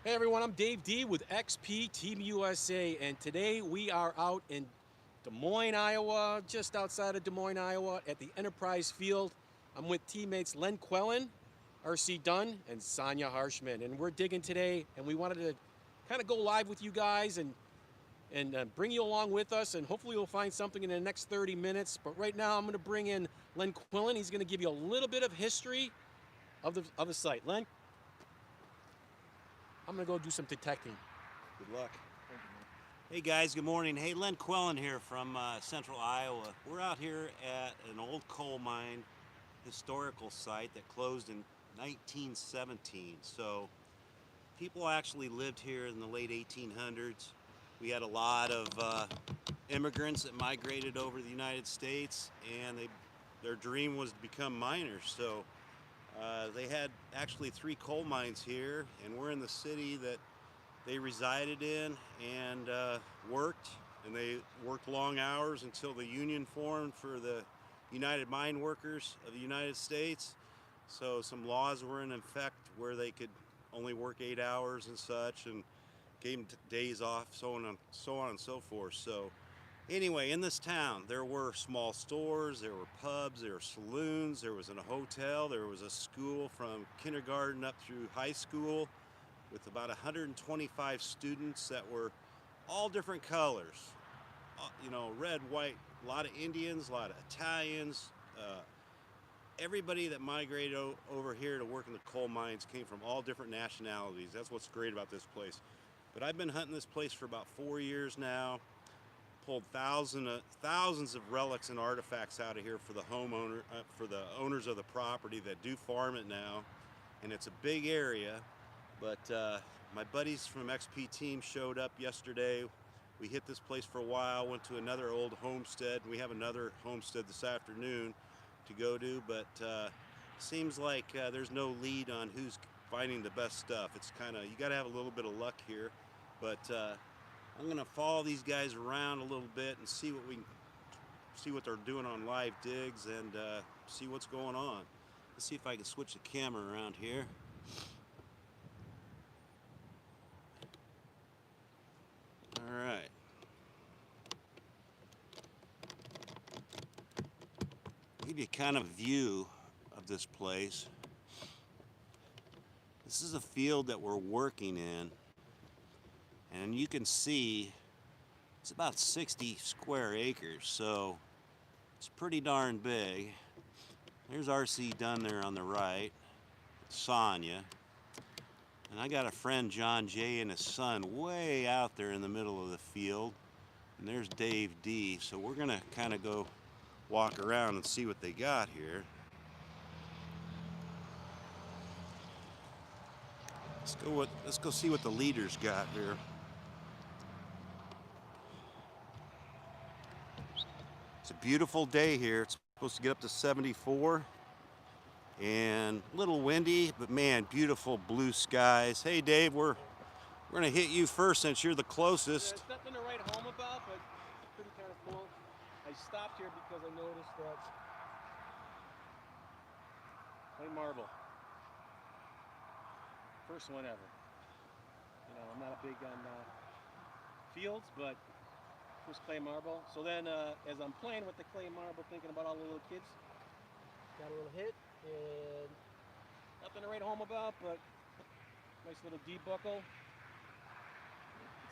Hey everyone, I'm Dave D with XP Team USA, and today we are out in Des Moines, Iowa, just outside of Des Moines, Iowa, at the Enterprise Field. I'm with teammates Len Quellen, RC Dunn, and Sonia Harshman, and we're digging today, and we wanted to kind of go live with you guys and bring you along with us, and hopefully we'll find something in the next 30 minutes. But right now I'm going to bring in Len Quellen. He's going to give you a little bit of history of the site. Len, I'm going to go do some detecting. Good luck. Hey guys, good morning. Hey, Len Quellen here from central Iowa. We're out here at an old coal mine historical site that closed in 1917. So people actually lived here in the late 1800s. We had a lot of immigrants that migrated over to the United States, and their dream was to become miners. So they had actually 3 coal mines here, and we're in the city that they resided in and worked, and they worked long hours until the union formed for the United Mine Workers of the United States. So some laws were in effect where they could only work 8 hours and such, and gave them days off, so on and so forth. So anyway, in this town, there were small stores, there were pubs, there were saloons, there was a hotel, there was a school from kindergarten up through high school, with about 125 students that were all different colors. Red, white, a lot of Indians, a lot of Italians. Everybody that migrated over here to work in the coal mines came from all different nationalities. That's what's great about this place. But I've been hunting this place for about 4 years now. Pulled thousands of relics and artifacts out of here for the for the owners of the property that do farm it now. And it's a big area. But my buddies from XP Team showed up yesterday. We hit this place for a while, went to another old homestead. We have another homestead this afternoon to go to, but seems like there's no lead on who's finding the best stuff. It's kind of, you got to have a little bit of luck here. But I'm going to follow these guys around a little bit and see what they're doing on live digs, and see what's going on. Let's see if I can switch the camera around here. All right. Give you kind of a view of this place. This is a field that we're working in, and you can see it's about 60 square acres, so it's pretty darn big. There's RC Dunn there on the right, Sonia. And I got a friend, John J., and his son way out there in the middle of the field. And there's Dave D. So we're going to kind of go walk around and see what they got here. Let's go see what the leaders got here. It's a beautiful day here. It's supposed to get up to 74. And a little windy, but man, beautiful blue skies. Hey Dave, we're gonna hit you first since you're the closest. There's nothing to write home about, but it's pretty kind of cool. I stopped here because I noticed that clay marble. First one ever. I'm not a big on fields, but first clay marble. So then as I'm playing with the clay marble, thinking about all the little kids, got a little hit, and nothing to write home about, but nice little D buckle.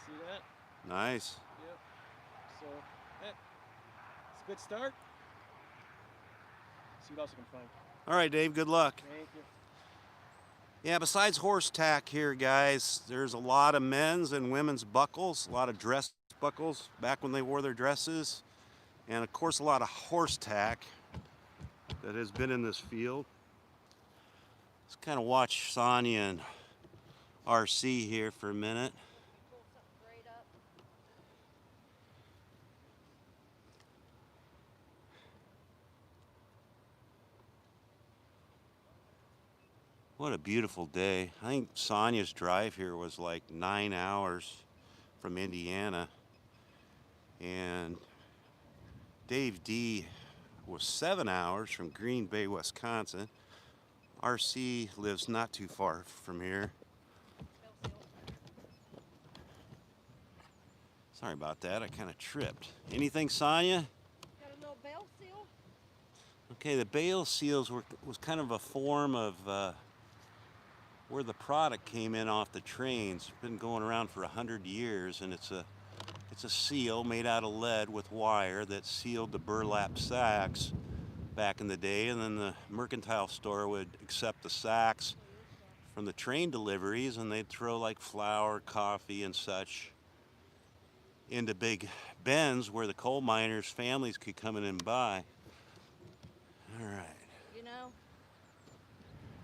See that? Nice. Yep. So, it's a good start. See what else I can find. All right, Dave, good luck. Thank you. Yeah, besides horse tack here, guys, there's a lot of men's and women's buckles, a lot of dress buckles back when they wore their dresses, and of course a lot of horse tack that has been in this field. Let's kind of watch Sonia and RC here for a minute. What a beautiful day. I think Sonia's drive here was like 9 hours from Indiana. And Dave D was 7 hours from Green Bay, Wisconsin. RC lives not too far from here. Sorry about that, I kind of tripped. Anything, Sonia? Got a little bale seal. Okay, the bale seals was kind of a form of where the product came in off the trains. It's been going around for 100 years, and it's a seal made out of lead with wire that sealed the burlap sacks back in the day, and then the mercantile store would accept the sacks from the train deliveries, and they'd throw like flour, coffee, and such into big bins where the coal miners' families could come in and buy. All right. You know,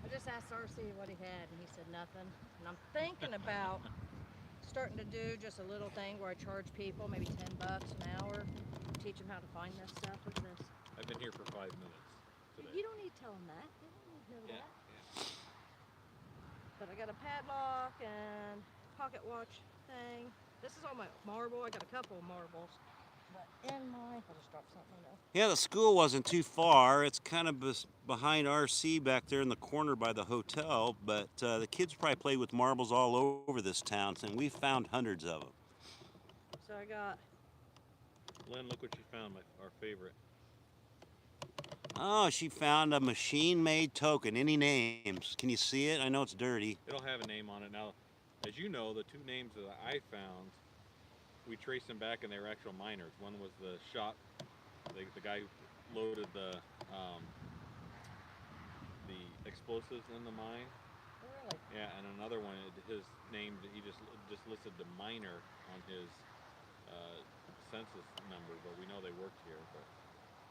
I just asked RC what he had, and he said nothing. And I'm thinking about starting to do just a little thing where I charge people maybe $10 an hour, teach them how to find this stuff. What's this? I've been here for 5 minutes today. You don't need to tell them that. They don't need to know Yeah, that. But I got a padlock and pocket watch thing. This is all my marble. I got a couple of marbles. But in my, I'll just drop something in there. Yeah, the school wasn't too far. It's kind of behind RC back there in the corner by the hotel, but the kids probably played with marbles all over this town, and we found hundreds of them. So I got, Len, look what you found, our favorite. Oh, she found a machine-made token. Any names? Can you see it? I know it's dirty. It'll have a name on it. Now, as you know, the two names that I found, we traced them back, and they were actual miners. One was the the guy who loaded the explosives in the mine. oh really? Yeah, and another one, his name, he just listed the miner on his census number, but we know they worked here. But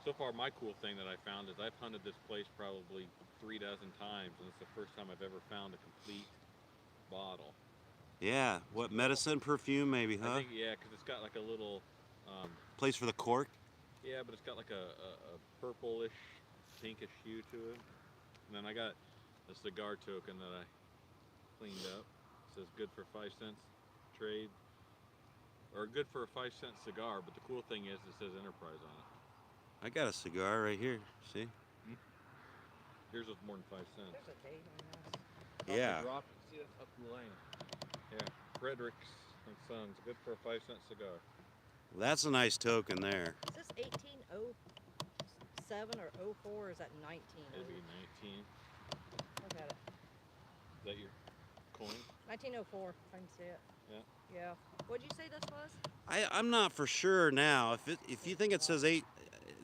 so far, my cool thing that I found is I've hunted this place probably 3 dozen times, and it's the first time I've ever found a complete bottle. Yeah, what, medicine, perfume maybe, huh? I think, yeah, because it's got like a little, Place for the cork? yeah, but it's got like a purplish, pinkish hue to it. And then I got a cigar token that I cleaned up. It says good for 5 cents trade, or good for a 5-cent cigar, but the cool thing is it says Enterprise on it. I got a cigar right here, see? Yours was more than 5 cents. There's a date on this. Yeah. Drop it. See, that's up the lane. Yeah, Fredericks and Sons, good for a 5-cent cigar. That's a nice token there. Is this 1807 or 04, or is that 19? It'd be 19. Look at it. Is that your coin? 1904, I can see it. Yeah. Yeah. What'd you say this was? I'm not for sure now. If you think it says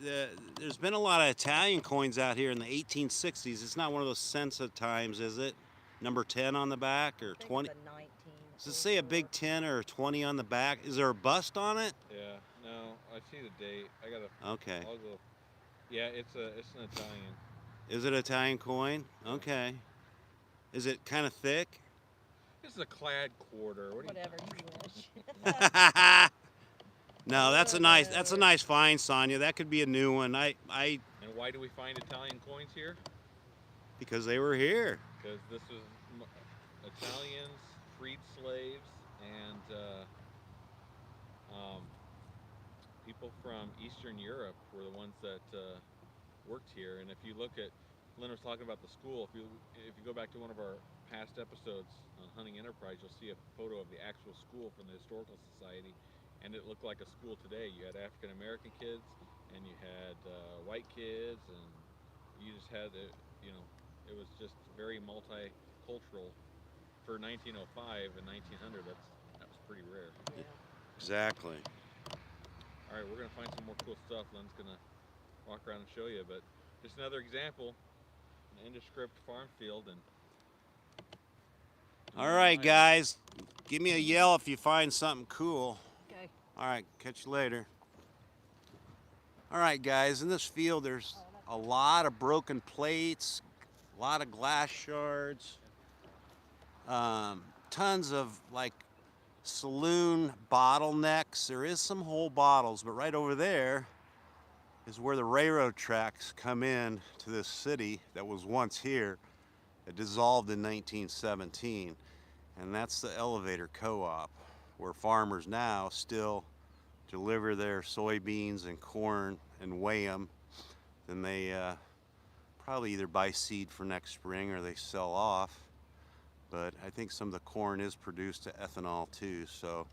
there's been a lot of Italian coins out here in the 1860s. It's not one of those cents of times, is it? Number 10 on the back, or I think 20? it's a 19. Does it say a big 10 or a 20 on the back? Is there a bust on it? Yeah. No, I see the date. I gotta. Okay. I'll go. Yeah, it's an Italian. Is it an Italian coin? Okay. Is it kind of thick? This is a clad quarter. What do you? Whatever you wish. No, that's a nice find, Sonia. That could be a new one. And why do we find Italian coins here? Because they were here. Because this was Italians, freed slaves, and people from Eastern Europe were the ones that worked here. And if you look at, Lynn was talking about the school. If you go back to one of our past episodes on Hunting Enterprise, you'll see a photo of the actual school from the Historical Society, and it looked like a school today. You had African American kids, and you had white kids, and you just had it. You know, it was just very multicultural for 1905 and 1900. That was pretty rare. Yeah. Exactly. All right, we're gonna find some more cool stuff. Lynn's gonna walk around and show you, but just another example, an indescript farm field. And All right, guys. Give me a yell if you find something cool. Okay. All right, catch you later. All right, guys, in this field there's a lot of broken plates, a lot of glass shards, tons of like saloon bottlenecks. There is some whole bottles, but right over there is where the railroad tracks come in to this city that was once here. It dissolved in 1917, and that's the elevator co-op, where farmers now still deliver their soybeans and corn and weigh them. Then they probably either buy seed for next spring or they sell off. But I think some of the corn is produced to ethanol too. So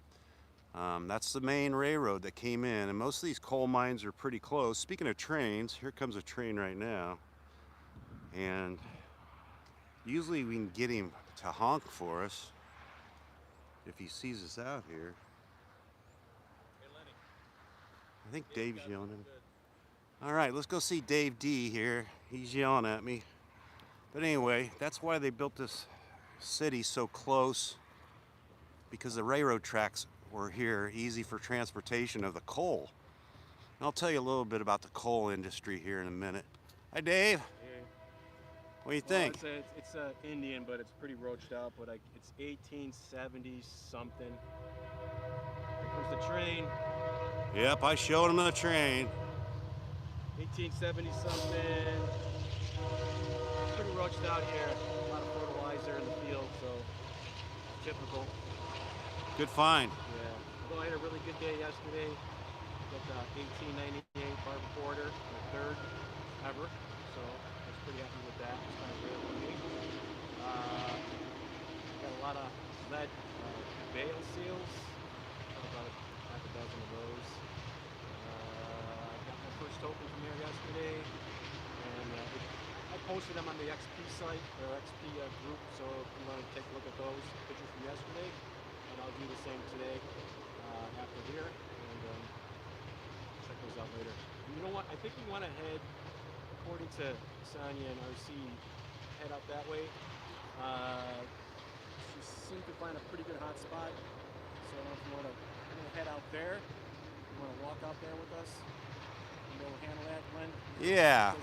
That's the main railroad that came in, and most of these coal mines are pretty close. Speaking of trains, here comes a train right now, and usually we can get him to honk for us if he sees us out here. Hey, Lenny. I think Dave's yelling at me. All right, let's go see Dave D here. He's yelling at me. But anyway, that's why they built this city so close, because the railroad tracks were here, easy for transportation of the coal. And I'll tell you a little bit about the coal industry here in a minute. Hi, Dave. Hey. What do you think? It's Indian, but it's pretty roached out. But it's 1870 something. Here comes the train. Yep, I showed him the train. 1870 something. It's pretty roached out here. A lot of fertilizer in the field, so typical. Good find. Yeah. Although I had a really good day yesterday. Got the 1898 barber quarter, the third ever. So I was pretty happy with that. It's kind of rare for me. Got a lot of lead bale seals. About half a dozen of those. I got my first token from here yesterday, and I posted them on the XP site or XP group. So if you want to take a look at those pictures from yesterday, and I'll do the same today after here, and check those out later. And you know what? I think we want to head, according to Sonia and RC, head out that way. She seemed to find a pretty good hot spot. So if you want to head out there, you want to walk out there with us, and we'll handle that, Glenn. Yeah,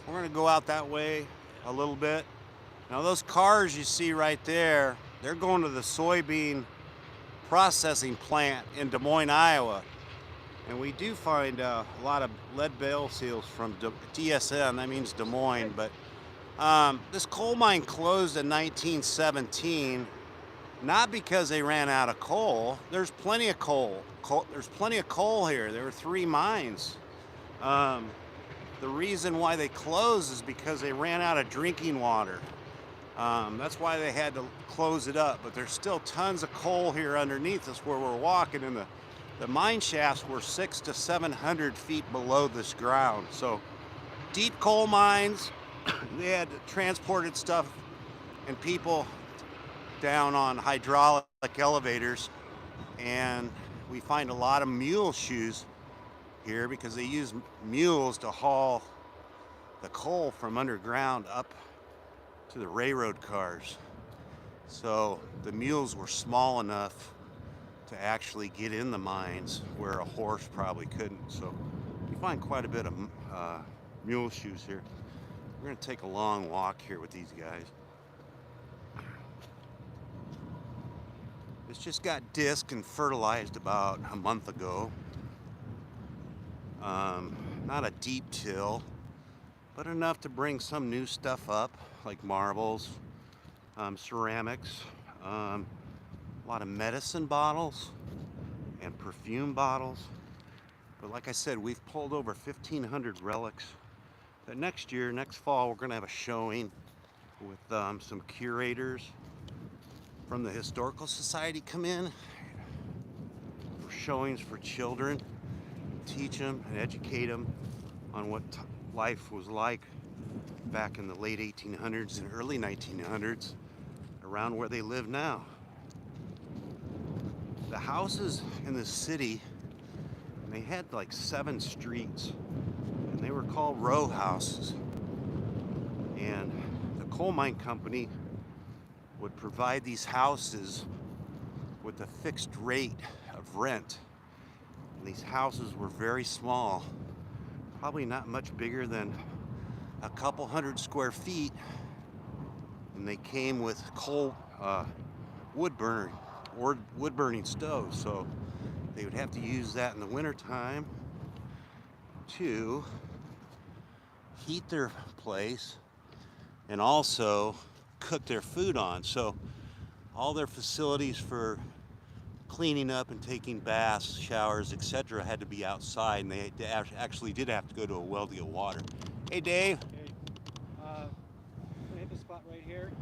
we're gonna go out that way a little bit. Now those cars you see right there, they're going to the soybean processing plant in Des Moines, Iowa. And we do find a lot of lead bale seals from DSM, that means Des Moines, but this coal mine closed in 1917, not because they ran out of coal. There's plenty of coal. There's plenty of coal here. There were 3 mines. The reason why they closed is because they ran out of drinking water. That's why they had to close it up, but there's still tons of coal here underneath us where we're walking, and the mine shafts were 600 to 700 feet below this ground. So deep coal mines. They had transported stuff and people down on hydraulic elevators, and we find a lot of mule shoes here because they use mules to haul the coal from underground up to the railroad cars. So the mules were small enough to actually get in the mines where a horse probably couldn't. So you find quite a bit of mule shoes here. We're gonna take a long walk here with these guys. This just got disked and fertilized about a month ago. Not a deep till, but enough to bring some new stuff up, like marbles, ceramics, a lot of medicine bottles and perfume bottles. But like I said, we've pulled over 1,500 relics. But next year, next fall, we're gonna have a showing with some curators from the Historical Society come in for showings for children, teach them and educate them on what life was like back in the late 1800s and early 1900s around where they live now. The houses in the city, they had like 7 streets, and they were called row houses. And the coal mine company would provide these houses with a fixed rate of rent. And these houses were very small, probably not much bigger than a couple hundred square feet. And they came with coal, wood burning stoves. So they would have to use that in the wintertime to heat their place and also cook their food on. So all their facilities for cleaning up and taking baths, showers, etc. had to be outside, and they actually did have to go to a well to get water. Hey, Dave. Okay. I'm gonna hit the spot right here.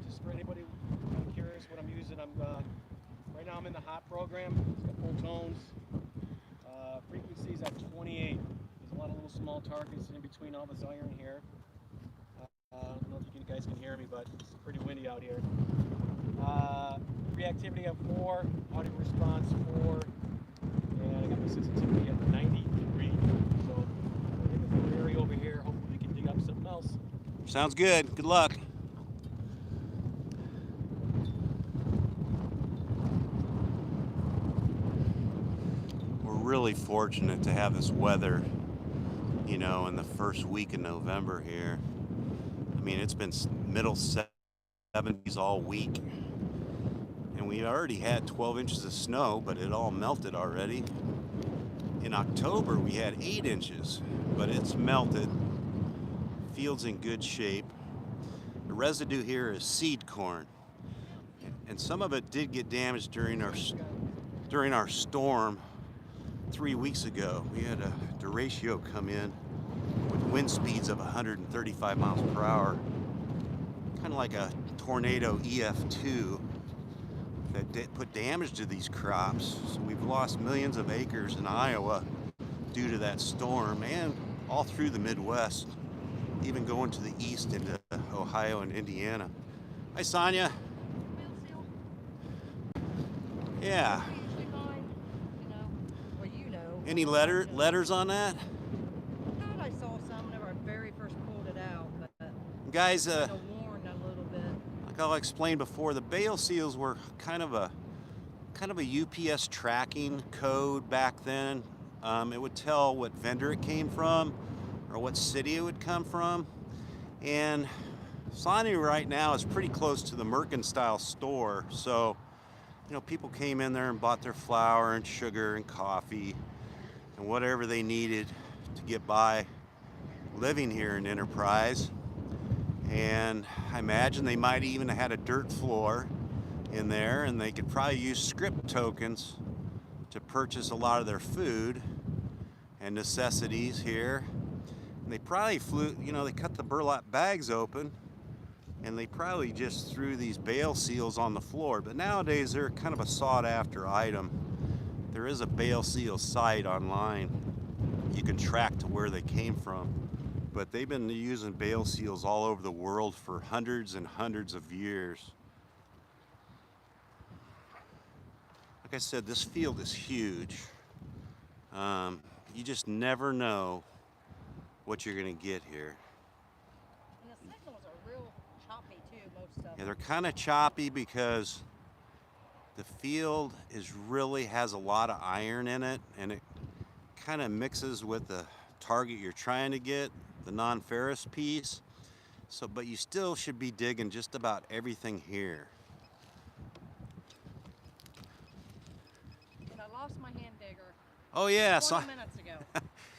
Just for anybody kind of curious what I'm using, I'm Right now I'm in the hot program. It's got full tones. Frequencies at 28. There's a lot of little small targets in between all this iron here. I don't know if you guys can hear me, but it's pretty windy out here. Reactivity at 4, audio response 4, and I got my sensitivity at 93. So we're in the full area over here. Hopefully we can dig up something else. Sounds good. Good luck. We're really fortunate to have this weather, you know, in the first week of November here. I mean, it's been middle 70s all week. And we already had 12 inches of snow, but it all melted already. In October, we had 8 inches, but it's melted. Field's in good shape. The residue here is seed corn. And some of it did get damaged during our storm 3 weeks ago. We had a derecho come in with wind speeds of 135 miles per hour. Kind of like a tornado EF2. That put damage to these crops. So we've lost millions of acres in Iowa due to that storm, and all through the Midwest, even going to the east into Ohio and Indiana. Hi, Sonia. Yeah. Any letters on that? I thought I saw some whenever I very first pulled it out, but guys, warned a little bit. like I'll explain before, the bale seals were kind of a UPS tracking code back then. It would tell what vendor it came from or what city it would come from. And Sonia right now is pretty close to the mercantile store. So, you know, people came in there and bought their flour and sugar and coffee and whatever they needed to get by living here in Enterprise. And I imagine they might even have had a dirt floor in there, and they could probably use script tokens to purchase a lot of their food and necessities here. And they probably they cut the burlap bags open and they probably just threw these bale seals on the floor. But nowadays they're kind of a sought after item. There is a bale seal site online. You can track to where they came from. But they've been using bale seals all over the world for hundreds and hundreds of years. Like I said, this field is huge. You just never know what you're gonna get here. And the signals are real choppy too, most of them. Yeah, they're kind of choppy because the field has a lot of iron in it, and it kind of mixes with the target you're trying to get, the non-ferrous piece. So, but you still should be digging just about everything here. And I lost my hand digger. Oh yeah, 20 minutes ago.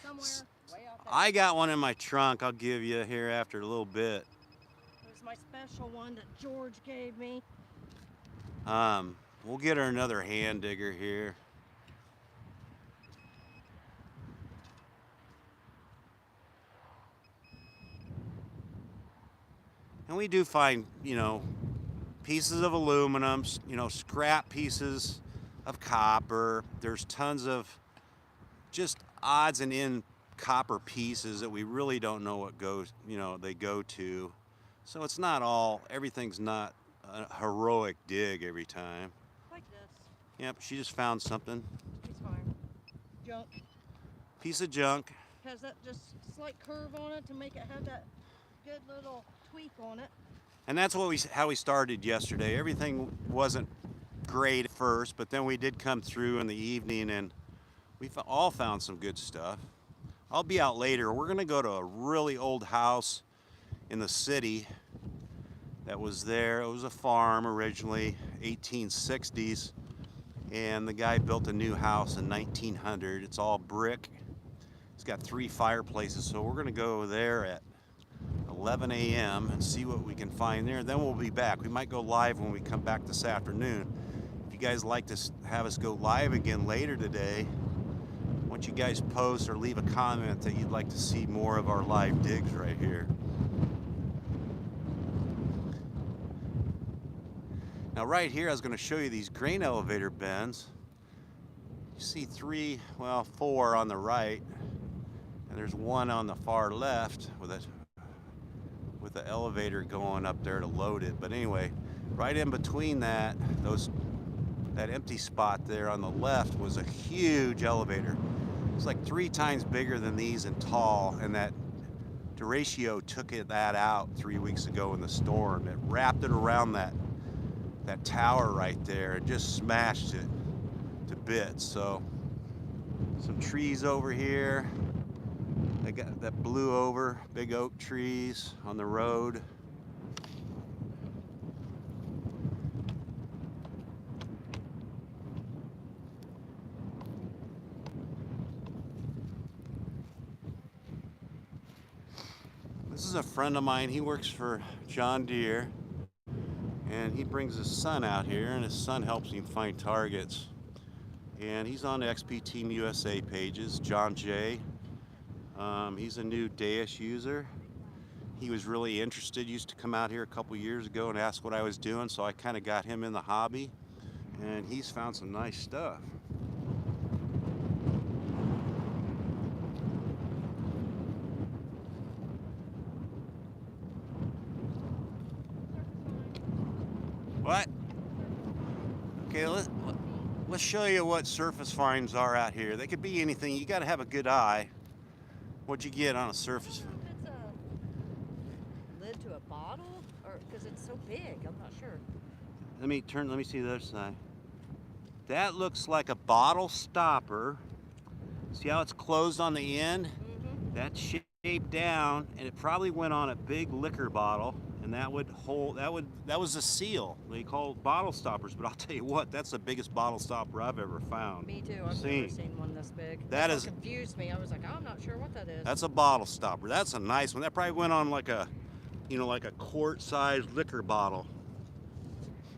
Somewhere way out there. I got one in my trunk. I'll give you here after a little bit. It was my special one that George gave me. We'll get her another hand digger here. And we do find, you know, pieces of aluminum, you know, scrap pieces of copper. There's tons of just odds and end copper pieces that we really don't know what they go to. So it's not everything's not a heroic dig every time. Like this. Yep, she just found something. It's fine. Junk. Piece of junk. Has that just slight curve on it to make it have that good little tweak on it. And that's how we started yesterday. Everything wasn't great at first, but then we did come through in the evening and we all found some good stuff. I'll be out later. We're gonna go to a really old house in the city that was there. It was a farm originally, 1860s, and the guy built a new house in 1900. It's all brick. It's got 3 fireplaces, so we're gonna go there at 11 a.m. and see what we can find there. Then we'll be back. We might go live when we come back this afternoon. If you guys like to have us go live again later today, why don't you guys post or leave a comment that you'd like to see more of our live digs right here. Now right here, I was going to show you these grain elevator bends. You see three, well, four on the right, and there's one on the far left with the elevator going up there to load it. But anyway, right in between that, that empty spot there on the left was a huge elevator. It's like 3 times bigger than these and tall, and that Duratio took that out 3 weeks ago in the storm. It wrapped it around that tower right there and just smashed it to bits. So some trees over here. That blew over, big oak trees on the road. This is a friend of mine. He works for John Deere, and he brings his son out here, and his son helps him find targets. And he's on the XP Team USA pages, John J. He's a new Deus user. He was really interested, used to come out here a couple years ago and ask what I was doing, so I kind of got him in the hobby, and he's found some nice stuff. What? Okay, let's show you what surface finds are out here. They could be anything. You got to have a good eye. What'd you get on a surface? I don't know if it's a lid to a bottle, or because it's so big, I'm not sure. Let me see the other side. That looks like a bottle stopper. See how it's closed on the end? Mm-hmm. That's shaped down, and it probably went on a big liquor bottle, and that was a seal. They call bottle stoppers, but I'll tell you what, that's the biggest bottle stopper I've ever found. Me too. I've never seen one this big. That's what confused me. I was like, I'm not sure what that is. That's a bottle stopper. That's a nice one. That probably went on like a quart-sized liquor bottle.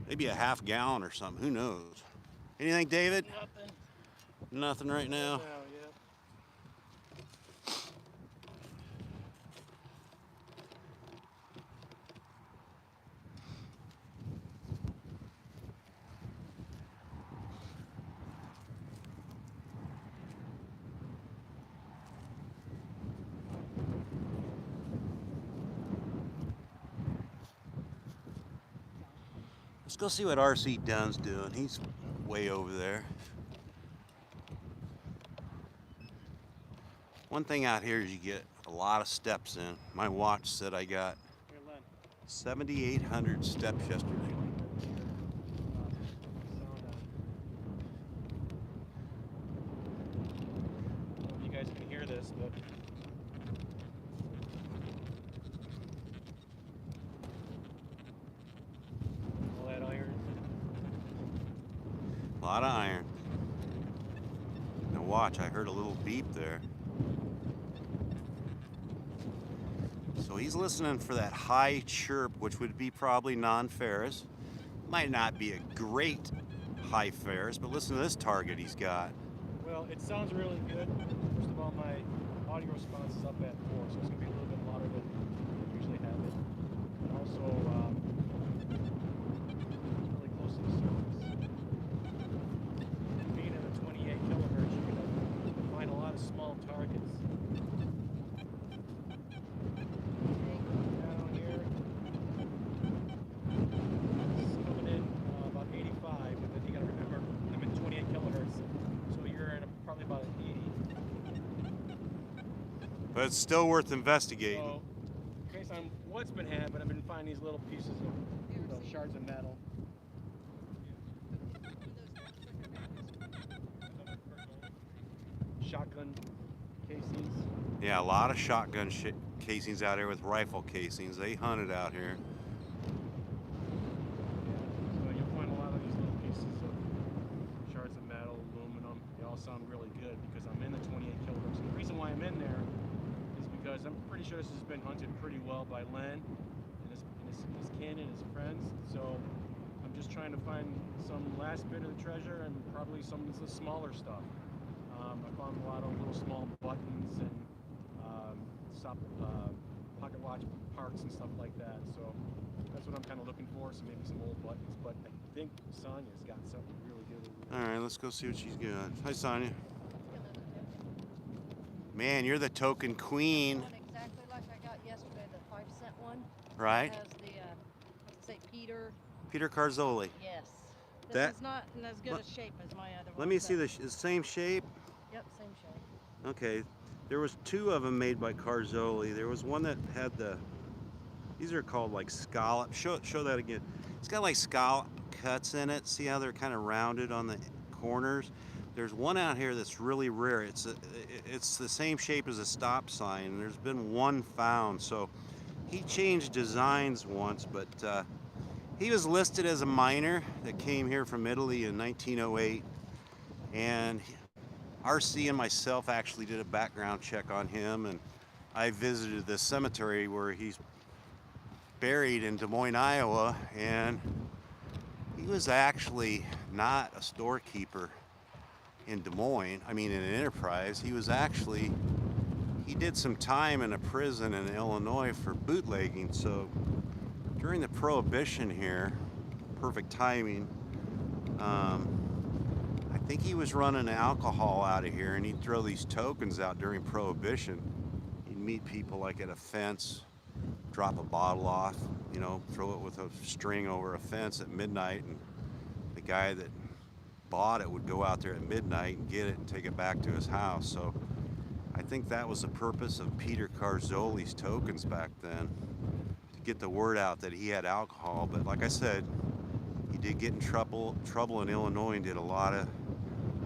Maybe a half gallon or something. Who knows? Anything, David? Nothing. Nothing right now. Let's go see what R.C. Dunn's doing. He's way over there. One thing out here is you get a lot of steps in. My watch said I got 7,800 steps yesterday. You guys can hear this, but all that iron. A lot of iron. Now watch, I heard a little beep there. So he's listening for that high chirp, which would be probably non-ferrous. Might not be a great high ferrous, but listen to this target he's got. Well, it sounds really good. First of all, my audio response is up at 4, so it's going to be a little bit louder than I usually have it. And also, really close to the surface. Being in the 28 kilohertz, you can find a lot of small targets. Down here, it's coming in about 85, but then you got to remember, I'm in 28 kilohertz, so you're in probably about 80. But it's still worth investigating. So, in case I'm what's been happening, I've been finding these little pieces of shards of metal. Shotgun casings. Yeah, a lot of shotgun casings out here with rifle casings. They hunted out here. So you'll find a lot of these little pieces of shards of metal, aluminum. They all sound really good because I'm in the 28 kilohertz. And the reason why I'm in there is because I'm pretty sure this has been hunted pretty well by Len and his kin and his friends. So I'm just trying to find some last bit of the treasure and probably some of the smaller stuff. I found a lot of little small buttons and pocket watch parts and stuff like that. So that's what I'm kind of looking for. So maybe some old buttons, but Sonia's got something really good over there. All right, let's go see what she's got. Hi, Sonia. Man, you're the token queen. One exactly like I got yesterday, the 5-cent one. Right. It has the, what's it say, Peter? Peter Carzoli. Yes. This That- is not in as good a shape as my other one. Let me see the same shape. Yep, same shape. Okay, there was 2 of them made by Carzoli. There was one that had these are called like scallop. Show that again. It's got like scallop cuts in it. See how they're kind of rounded on the corners? There's one out here that's really rare. It's the same shape as a stop sign, and there's been one found. So he changed designs once, but he was listed as a miner that came here from Italy in 1908, and RC and myself actually did a background check on him, and I visited the cemetery where he's buried in Des Moines, Iowa, and he was actually not a storekeeper in Des Moines, I mean in an enterprise. He did some time in a prison in Illinois for bootlegging. So during the Prohibition here, perfect timing, I think he was running alcohol out of here, and he'd throw these tokens out during Prohibition. He'd meet people like at a fence, drop a bottle off, you know, throw it with a string over a fence at midnight, and the guy that bought it would go out there at midnight and get it and take it back to his house. So I think that was the purpose of Peter Carzoli's tokens back then, to get the word out that he had alcohol. But like I said, he did get in trouble in Illinois and did a lot of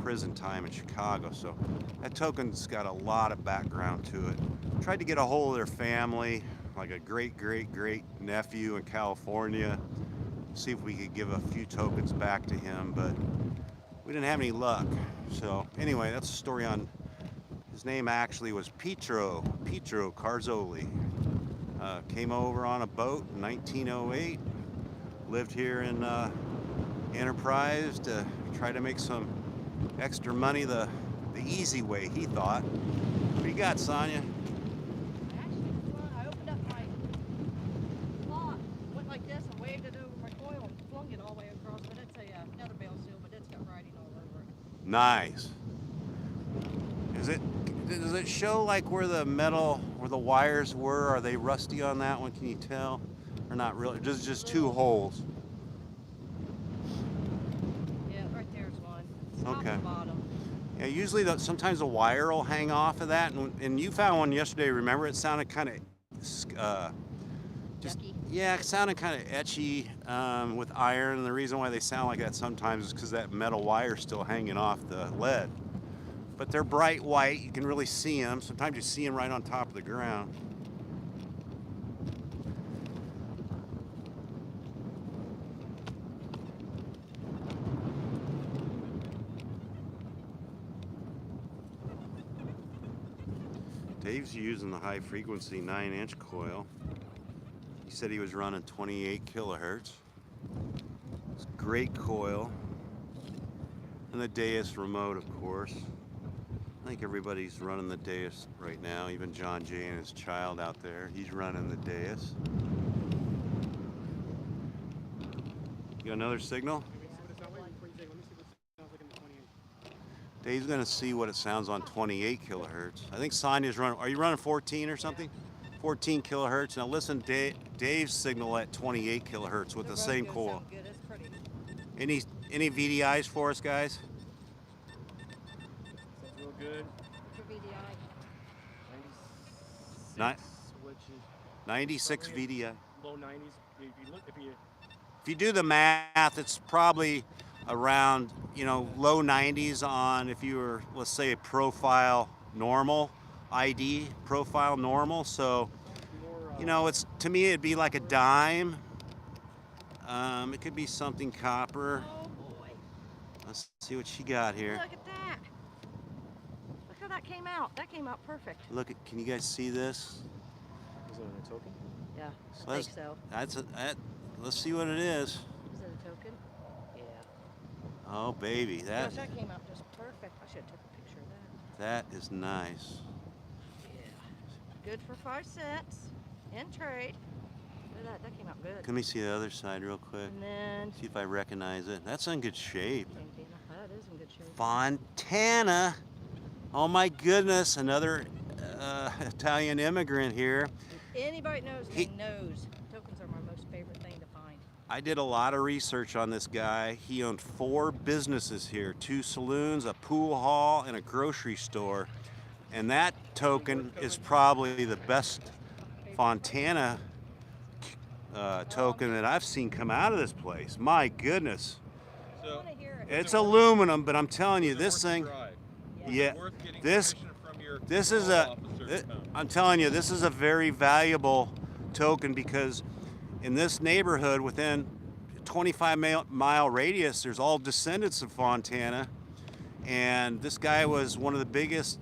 prison time in Chicago. So that token's got a lot of background to it. Tried to get a hold of their family, like a great nephew in California, see if we could give a few tokens back to him, but we didn't have any luck. So anyway, that's a story on, his name actually was Pietro Carzoli. Came over on a boat in 1908, lived here in Enterprise to try to make some extra money the easy way, he thought. What do you got, Sonia? Actually, I opened up my lock, went like this and waved it over my coil and flung it all the way across, but it's another bale seal, but it's got writing all over it. Nice. Does it show like where the wires were? Are they rusty on that one? Can you tell? Or not really? Just 2 holes. Yeah, right there's one. It's top Okay. and bottom. Yeah, usually sometimes the wire will hang off of that, and you found one yesterday. Remember, it sounded kind of Yucky. yeah, it sounded kind of etchy with iron. And the reason why they sound like that sometimes is because that metal wire is still hanging off the lead. But they're bright white. You can really see them. Sometimes you see them right on top of the ground. Dave's using the high frequency 9-inch coil. He said he was running 28 kilohertz. It's a great coil. And the Deus remote, of course. I think everybody's running the Deus right now, even John Jay and his child out there. He's running the Deus. You got another signal? Dave's gonna see what it sounds on 28 kilohertz. I think Sonia's running, are you running 14 or something? 14 kilohertz. Now listen, Dave's signal at 28 kilohertz with the same coil. Good. It's pretty. Any VDIs for us, guys? Sounds real good. For VDI. 96, which is 96 probably VDI. low 90s. If you do the math, it's probably around, low 90s on, if you were, let's say, a profile normal, ID profile normal. So, it's, to me, it'd be like a dime. It could be something copper. Oh boy. Let's see what she got here. Look at that. Look how that came out. That came out perfect. Can you guys see this? Is it a token? Yeah, So I think so. Let's see what it is. Is it a token? Yeah. Oh, baby, Gosh, that came out just perfect. I should have took a picture of that is nice. that. Yeah. Good for 5 cents in trade. Look at that. That came out good. Let me see the other side real quick. And then See if I recognize it. That's in good shape. Fontana. That is in good shape. Fontana. Oh my goodness, another Italian immigrant here. If anybody knows me knows tokens are my most favorite thing to find. I did a lot of research on this guy. He owned 4 businesses here, 2 saloons, a pool hall, and a grocery store. And that token is probably the best Fontana token that I've seen come out of this place. My goodness. I want to hear it. It's aluminum, but I'm telling you, this thing, yeah, this is I'm telling you, this is a very valuable token because in this neighborhood within 25-mile radius, there's all descendants of Fontana. And this guy was one of the biggest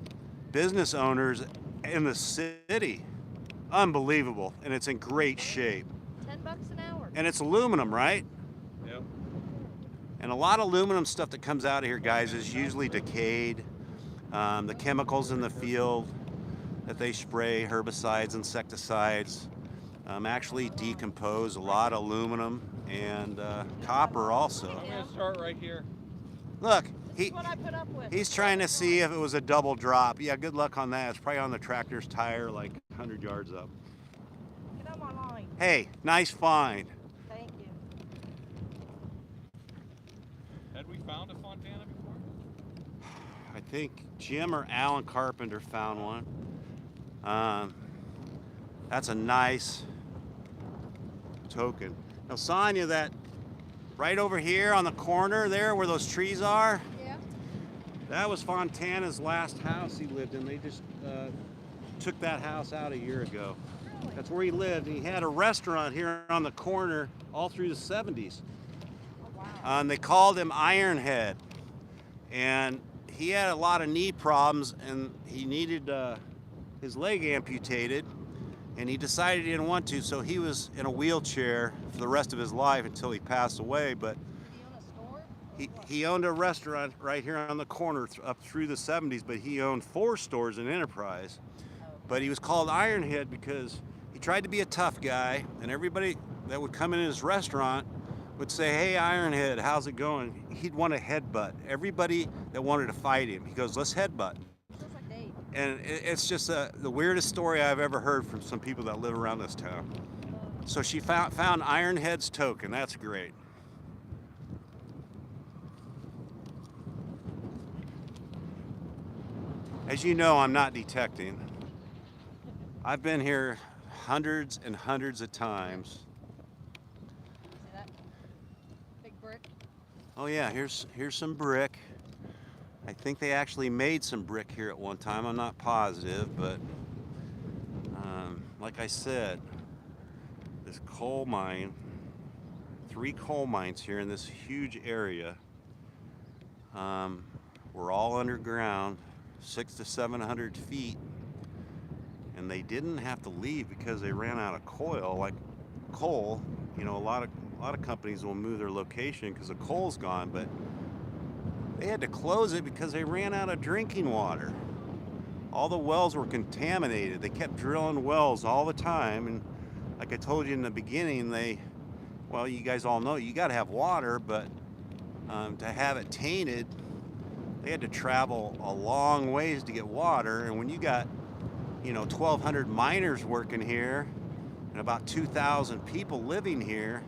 business owners in the city. Unbelievable. And it's in great shape. $10 an hour. And it's aluminum, right? Yep. And a lot of aluminum stuff that comes out of here, guys, is usually decayed. The chemicals in the field that they spray, herbicides, insecticides, actually decompose a lot of aluminum and copper also. I'm going to start right here. Look, This is what I put up with. he's trying to see if it was a double drop. Yeah, good luck on that. It's probably on the tractor's tire like 100 yards up. Get on my line. Hey, nice find. Thank you. Had we found a Fontana before? I think Jim or Alan Carpenter found one. That's a nice token. Now, Sonia, that right over here on the corner there where those trees are, Yeah. that was Fontana's last house he lived in. They just took that house out a year ago. Really? That's where he lived. And he had a restaurant here on the corner all through the 70s. Oh, wow. And they called him Ironhead. And he had a lot of knee problems and he needed his leg amputated. And he decided he didn't want to, so he was in a wheelchair for the rest of his life until he passed away. But Did he own a store? he owned a restaurant right here on the corner up through the 70s, but he owned 4 stores in Enterprise. But he was called Ironhead because he tried to be a tough guy, and everybody that would come in his restaurant would say, "Hey, Ironhead, how's it going?" He'd want to headbutt everybody that wanted to fight him. He goes, "Let's headbutt." Feels like Dave. And it's just the weirdest story I've ever heard from some people that live around this town. So she found Ironhead's token. That's great. As you know, I'm not detecting. I've been here hundreds and hundreds of times. See that big brick? Oh yeah, here's some brick. I think they actually made some brick here at one time. I'm not positive, but like I said, this coal mine, 3 coal mines here in this huge area, were all underground, 600 to 700 feet, and they didn't have to leave because they ran out of coal. Like coal, you know, a lot of companies will move their location because the coal's gone, but they had to close it because they ran out of drinking water. All the wells were contaminated. They kept drilling wells all the time, and like I told you in the beginning, well, you guys all know you got to have water, but to have it tainted, they had to travel a long ways to get water. And when you got, 1,200 miners working here and about 2,000 people living here,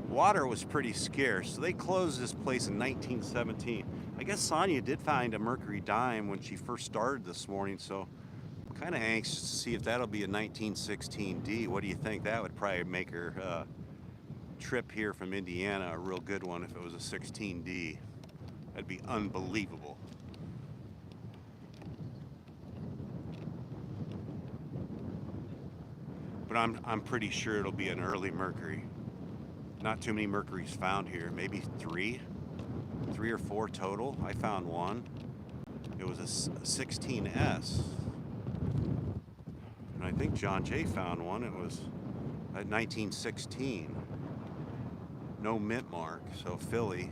water was pretty scarce. So they closed this place in 1917. I guess Sonia did find a mercury dime when she first started this morning, so I'm kind of anxious to see if that'll be a 1916D. What do you think? That would probably make her trip here from Indiana a real good one if it was a 16D. That'd be unbelievable. But I'm pretty sure it'll be an early mercury. Not too many mercuries found here, maybe 3 or 4 total. I found one. It was a 16S. And I think John Jay found one. It was a 1916. No mint mark, so Philly.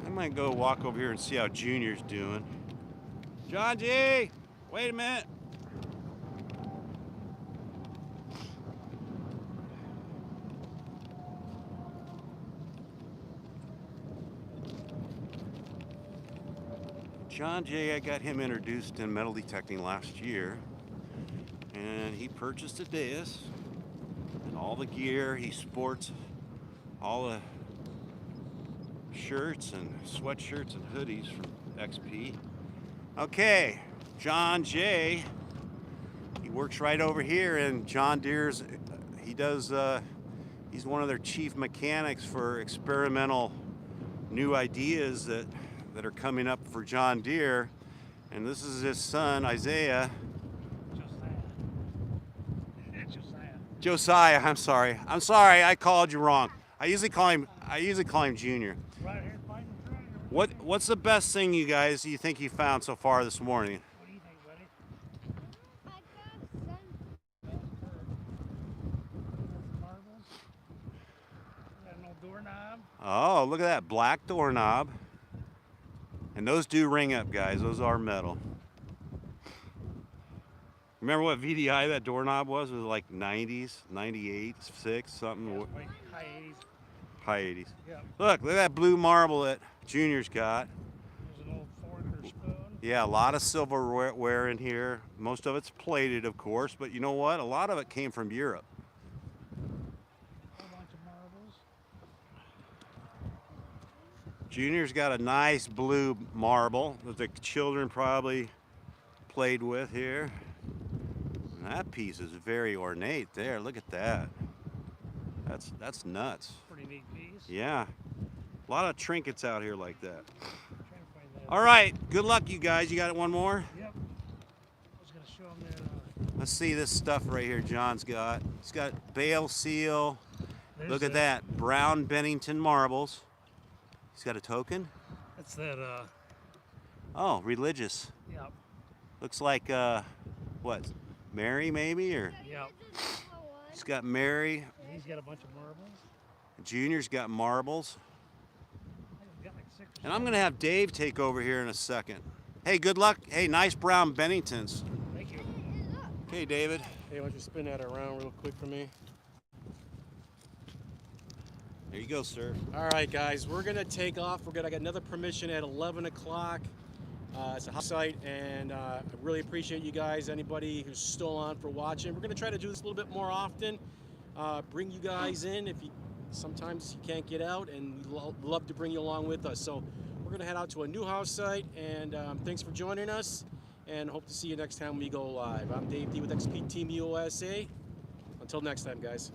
I might go walk over here and see how Junior's doing. John Jay, wait a minute. John Jay, I got him introduced in metal detecting last year, and he purchased a dais and all the gear. He sports all the shirts and sweatshirts and hoodies from XP. Okay, John Jay, he works right over here in John Deere's. He's one of their chief mechanics for experimental new ideas that are coming up for John Deere. And this is his son, Isaiah. Josiah, I'm sorry, I called you wrong. I usually call him Junior. Right here fighting the tractor. What's the best thing you think you found so far this morning? What do you think, buddy? Marbles. Got an old doorknob. Oh, look at that black doorknob. And those do ring up, guys. Those are metal. Remember what VDI that doorknob was? It was like 90s, 98, 6, something. Yeah, like high 80s. High 80s. Yeah. Look at that blue marble that Junior's got. There's an old fork or spoon. Yeah, a lot of silverware in here. Most of it's plated, of course, but you know what? A lot of it came from Europe. A whole bunch of marbles. Junior's got a nice blue marble that the children probably played with here. And that piece is very ornate there. Look at that. That's nuts. Pretty neat piece. Yeah. A lot of trinkets out here like that. Trying to find that. All right. Good luck, you guys. You got one more? Yep. I was going to show them that. Let's see this stuff right here John's got. He's got bale seal. Look at that. Brown Bennington marbles. He's got a token. That's that, Oh, religious. yep. Looks like, what? Mary, maybe? Or Yep. he's got Mary. He's got a bunch of marbles. Junior's got marbles. He's got like 6 or And I'm going to have Dave take over here in a second. Hey, good luck. Hey, nice brown Benningtons. Thank you. Okay, David. Hey, why don't you spin that around real quick for me? There you go, sir. All right, guys, we're gonna take off. I got another permission at 11 o'clock. It's a house site, and I really appreciate you guys, anybody who's still on for watching. We're gonna try to do this a little bit more often. Bring you guys in if you sometimes you can't get out, and we'd love to bring you along with us. So we're gonna head out to a new house site, and thanks for joining us, and hope to see you next time we go live. I'm Dave D with XP Team USA. Until next time, guys.